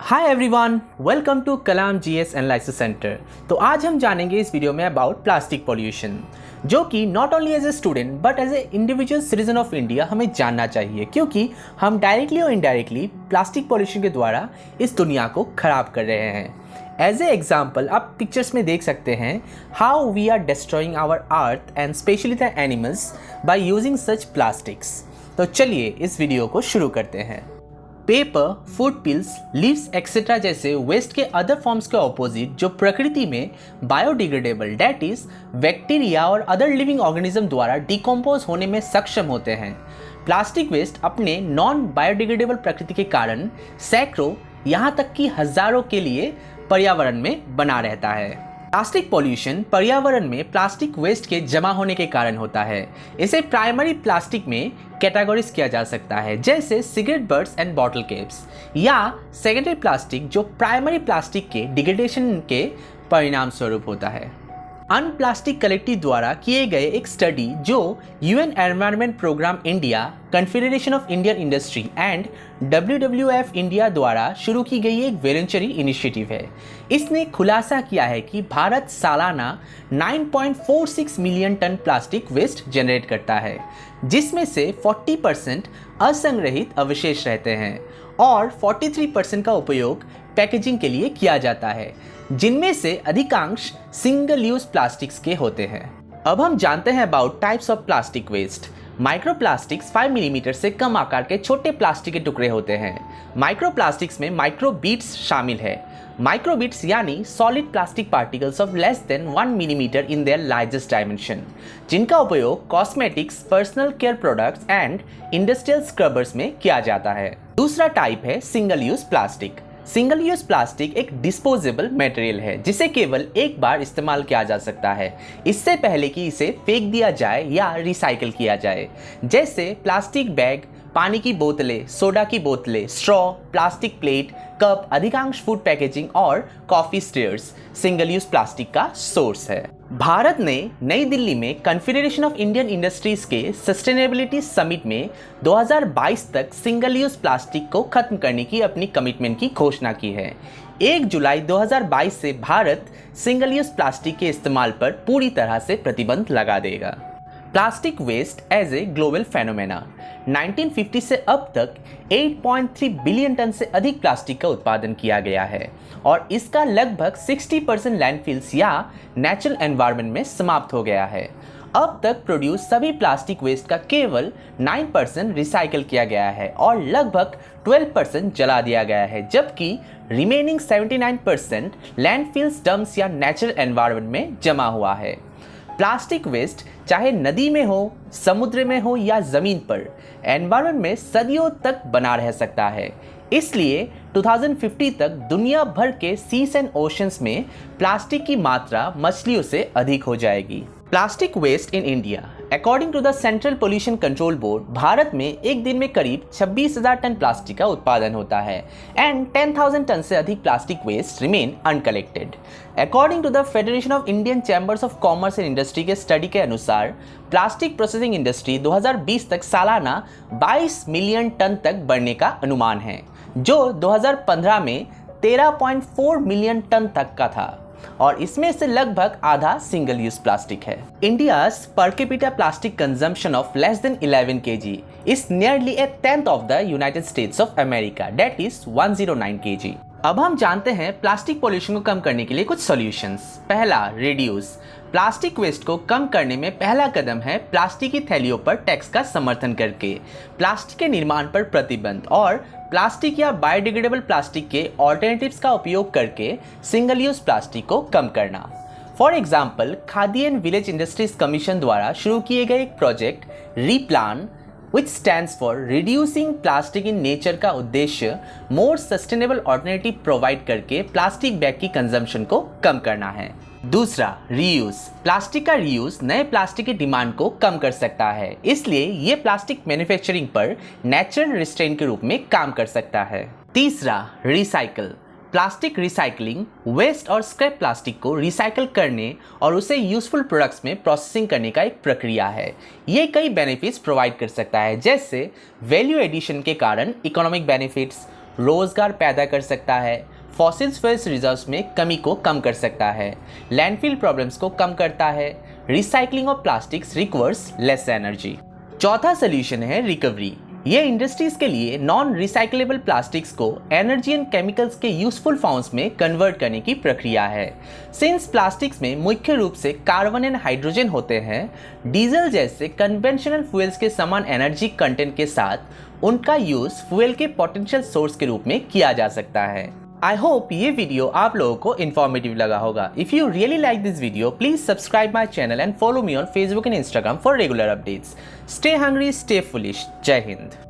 Hi everyone, welcome to Kalam GS analysis centre. तो आज हम जानेंगे इस वीडियो में अबाउट प्लास्टिक पॉल्यूशन, जो कि not only as a student but as a individual citizen of India हमें जानना चाहिए, क्योंकि हम डायरेक्टली और इनडायरेक्टली प्लास्टिक पॉल्यूशन के द्वारा इस दुनिया को खराब कर रहे हैं। एज ए एग्जाम्पल आप पिक्चर्स में देख सकते हैं how we are destroying our earth and specially the animals by using such plastics. तो चलिए इस वीडियो को शुरू करते हैं। Paper, food pills, leaves etcetera जैसे वेस्ट के अदर फॉर्म्स के ऑपोजिट जो प्रकृति में बायोडिग्रेडेबल डैट इज बैक्टीरिया और अदर लिविंग ऑर्गेनिज्म द्वारा डिकम्पोज होने में सक्षम होते हैं। प्लास्टिक वेस्ट अपने नॉन बायोडिग्रेडेबल प्रकृति के कारण सैकड़ों यहाँ तक कि हजारों के लिए पर्यावरण में बना रहता है। प्लास्टिक पॉल्यूशन पर्यावरण में प्लास्टिक वेस्ट के जमा होने के कारण होता है। इसे प्राइमरी प्लास्टिक में कैटेगराइज किया जा सकता है, जैसे cigarette butts and bottle caps, या सेकेंडरी प्लास्टिक जो प्राइमरी प्लास्टिक के डिग्रेडेशन के परिणाम स्वरूप होता है। अनप्लास्टिक कलेक्टिव द्वारा किए गए एक स्टडी जो UN environment programme India, confederation of Indian industry and WWF India द्वारा शुरू की गई एक वॉलंटरी इनिशिएटिव है। इसने खुलासा किया है कि भारत सालाना 9.46 million tonne plastic waste generate करता है, जिसमें से 40% असंग्रहित अवशेष रहते हैं और 43% का उपयोग पैकेजिंग के लिए किया जाता है, जिनमें से अधिकांश सिंगल यूज प्लास्टिक्स के होते हैं। अब हम जानते हैं about types of plastic waste. Microplastics 5 millimetre से कम आकार के छोटे प्लास्टिक के टुकड़े होते हैं। माइक्रोप्लास्टिक्स में माइक्रोबीट्स शामिल है। माइक्रोबीट्स यानी solid plastic particles of less than 1 millimetre in their largest dimension, जिनका उपयोग cosmetics, personal care products and industrial scrubbers में किया जाता है। दूसरा टाइप है single use plastic. Single use plastic एक डिस्पोजेबल मटेरियल है जिसे केवल एक बार इस्तेमाल किया जा सकता है, इससे पहले कि इसे फेंक दिया जाए या रिसाइकिल किया जाए, जैसे प्लास्टिक बैग, पानी की बोतलें, सोडा की बोतलें, स्ट्रॉ, प्लास्टिक प्लेट, कप, अधिकांश फूड पैकेजिंग और coffee stairs single use plastic का सोर्स है। भारत ने नई दिल्ली में कन्फेडरेशन ऑफ इंडियन इंडस्ट्रीज के सस्टेनेबिलिटी समिट में 2022 तक सिंगल यूज प्लास्टिक को खत्म करने की अपनी कमिटमेंट की घोषणा की है। 1 जुलाई 2022 से भारत सिंगल यूज प्लास्टिक के इस्तेमाल पर पूरी तरह से प्रतिबंध लगा देगा। Plastic waste as a global phenomena. 1950 से अब तक 8.3 बिलियन टन से अधिक प्लास्टिक का उत्पादन किया गया है और इसका लगभग 60% लैंडफिल्स या नेचुरल एनवायरनमेंट में समाप्त हो गया है। अब तक प्रोड्यूस सभी प्लास्टिक वेस्ट का केवल 9% रिसाइकिल किया गया है और लगभग 12% जला दिया गया है, जबकि रिमेनिंग 79% लैंडफिल्स, डंप्स या नेचुरल एनवायरनमेंट में जमा हुआ है। प्लास्टिक वेस्ट चाहे नदी में हो, समुद्र में हो या जमीन पर, एनवायरनमेंट में सदियों तक बना रह सकता है। इसलिए 2050 तक दुनिया भर के सीज एंड ओशंस में प्लास्टिक की मात्रा मछलियों से अधिक हो जाएगी। Plastic waste in India. According to the central pollution control board, Bharat में एक दिन में करीब 26,000 टन प्लास्टिक का उत्पादन होता है एंड 10,000 टन से अधिक plastic waste remain uncollected. According to the federation of Indian chambers of commerce and industry के स्टडी के अनुसार, प्लास्टिक प्रोसेसिंग इंडस्ट्री 2020 तक सालाना 22 मिलियन टन तक बढ़ने का अनुमान है, जो 2015 में 13.4 मिलियन टन तक का था और इसमें से लगभग आधा सिंगल यूज प्लास्टिक है। India's per capita plastic consumption of less than 11 kg is nearly a tenth of the United States of America, that is 109 kg। अब हम जानते हैं प्लास्टिक पॉल्यूशन को कम करने के लिए कुछ सॉल्यूशंस। पहला, रिड्यूस। प्लास्टिक वेस्ट को कम करने में पहला कदम है प्लास्टिक की थैलियों पर टैक्स का समर्थन करके, प्लास्टिक के निर्माण पर प्रतिबंध और प्लास्टिक या बायोडिग्रेडेबल प्लास्टिक के ऑल्टरनेटिव्स का उपयोग करके सिंगल यूज प्लास्टिक को कम करना। For example, khadi and village industries commission द्वारा शुरू किए गए एक project replan which stands for reducing plastic in nature का उद्देश्य मोर सस्टेनेबल ऑल्टरनेटिव प्रोवाइड करके प्लास्टिक बैग की कंजम्पशन को कम करना है। दूसरा, रीयूज। प्लास्टिक का रीयूज नए प्लास्टिक की डिमांड को कम कर सकता है, इसलिए ये प्लास्टिक मैन्युफैक्चरिंग पर नेचुरल रिस्ट्रेंट के रूप में काम कर सकता है। तीसरा, रिसाइकल। प्लास्टिक रिसाइकलिंग वेस्ट और स्क्रैप प्लास्टिक को रिसाइकल करने और उसे यूजफुल प्रोडक्ट्स में प्रोसेसिंग करने का एक प्रक्रिया है। ये कई बेनिफिट्स प्रोवाइड कर सकता है, जैसे वैल्यू एडिशन के कारण इकोनॉमिक बेनिफिट्स, रोजगार पैदा कर सकता है, फॉसिल फ्यूल्स रिजर्व्स में कमी को कम कर सकता है, लैंडफिल प्रॉब्लम्स को कम करता है, recycling of plastics requires less energy. चौथा सोल्यूशन है रिकवरी। ये इंडस्ट्रीज के लिए नॉन रिसाइकलेबल प्लास्टिक्स को एनर्जी एंड केमिकल्स के यूजफुल फॉर्म्स में कन्वर्ट करने की प्रक्रिया है। सिंस प्लास्टिक्स में मुख्य रूप से कार्बन एंड हाइड्रोजन होते हैं, डीजल जैसे कन्वेंशनल फ्यूल्स के समान एनर्जी कंटेंट के साथ उनका यूज फ्यूल के पोटेंशियल सोर्स के रूप में किया जा सकता है। आई होप ये वीडियो आप लोगों को इन्फॉर्मेटिव लगा होगा। If you really like this video, please subscribe my channel and follow me on Facebook and Instagram for regular updates. Stay hungry, stay foolish. जय हिंद।